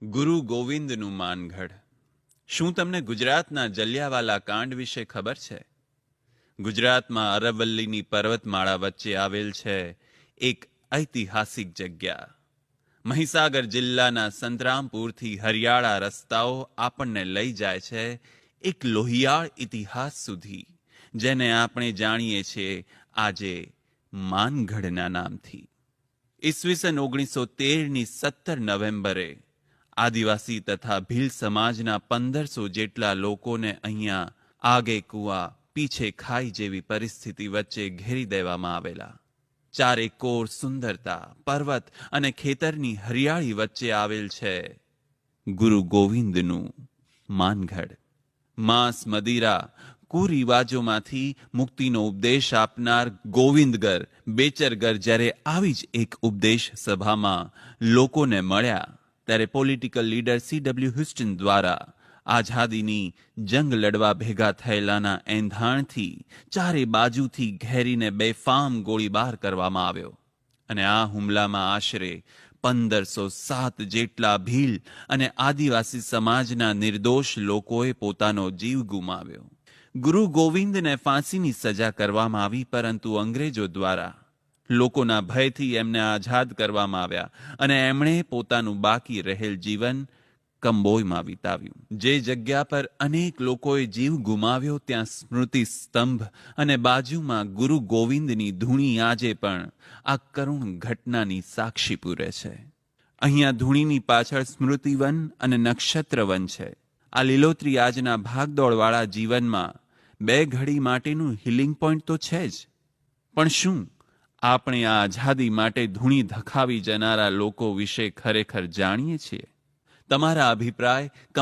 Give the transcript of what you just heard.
ગુરુ ગોવિંદનું માનગઢ. શું તમને ગુજરાતના જલિયાવાલા કાંડ વિશે ખબર છે? ગુજરાતમાં અરવલ્લીની પર્વતમાળા વચ્ચે આવેલ છે એક ઐતિહાસિક જગ્યા. મહીસાગર જિલ્લાના સંતરામપુરથી હરિયાળા રસ્તાઓ આપણને લઈ જાય છે એક લોહિયાળ ઇતિહાસ સુધી, જેને આપણે જાણીએ છીએ આજે માનગઢના નામથી. ઈસવીસન 1913ની 17 નવેમ્બરે આદિવાસી તથા ભીલ સમાજના 1500 જેટલા લોકોને અહીંયા આગે કુવા પીછે ખાઈ જેવી પરિસ્થિતિ વચ્ચે ઘેરી દેવામાં આવેલા. ચારે કોર સુંદરતા, પર્વત અને ખેતરની હરિયાળી વચ્ચે આવેલ છે ગુરુ ગોવિંદનું માનગઢ. માંસ, મદિરા, કુરિવાજોમાંથી મુક્તિનો ઉપદેશ આપનાર ગોવિંદગર બેચરગર જ્યારે આવી જ એક ઉપદેશ સભામાં લોકોને મળ્યા, ત્યારે પોલિટિકલ લીડર C.W. હ્યુસ્ટન દ્વારા આઝાદીની જંગ લડવા ભેગા થયેલાના એંધાણથી ચારે બાજુથી ઘેરીને બેફામ ગોળીબાર કરવામાં આવ્યો અને આ હુમલામાં આશરે 1507 જેટલા ભીલ અને આદિવાસી સમાજના નિર્દોષ લોકોએ પોતાનો જીવ ગુમાવ્યો. ગુરુ ગોવિંદને ફાંસીની સજા કરવામાં આવી, પરંતુ અંગ્રેજો દ્વારા લોકોના ભયથી એમને આઝાદ કરવામાં આવ્યા અને એમણે પોતાનું બાકી રહેલ જીવન કંબોયમાં વિતાવ્યું. જે જગ્યા પર અનેક લોકોએ જીવ ગુમાવ્યો ત્યાં સ્મૃતિ સ્તંભ અને બાજુમાં ગુરુ ગોવિંદની ધૂણી આજે પણ આ કરુણ ઘટનાની સાક્ષી પૂરે છે. અહીંયા ધૂણીની પાછળ સ્મૃતિવન અને નક્ષત્રવન છે. આ લીલોતરી આજના ભાગદોડવાળા જીવનમાં બે ઘડી માટેનું હિલિંગ પોઈન્ટ તો છે જ, પણ શું આપણે આ આઝાદી માટે ધૂણી ધખાવી જનારા લોકો વિશે ખરેખર જાણીએ છીએ? તમારા અભિપ્રાય કમેન્ટ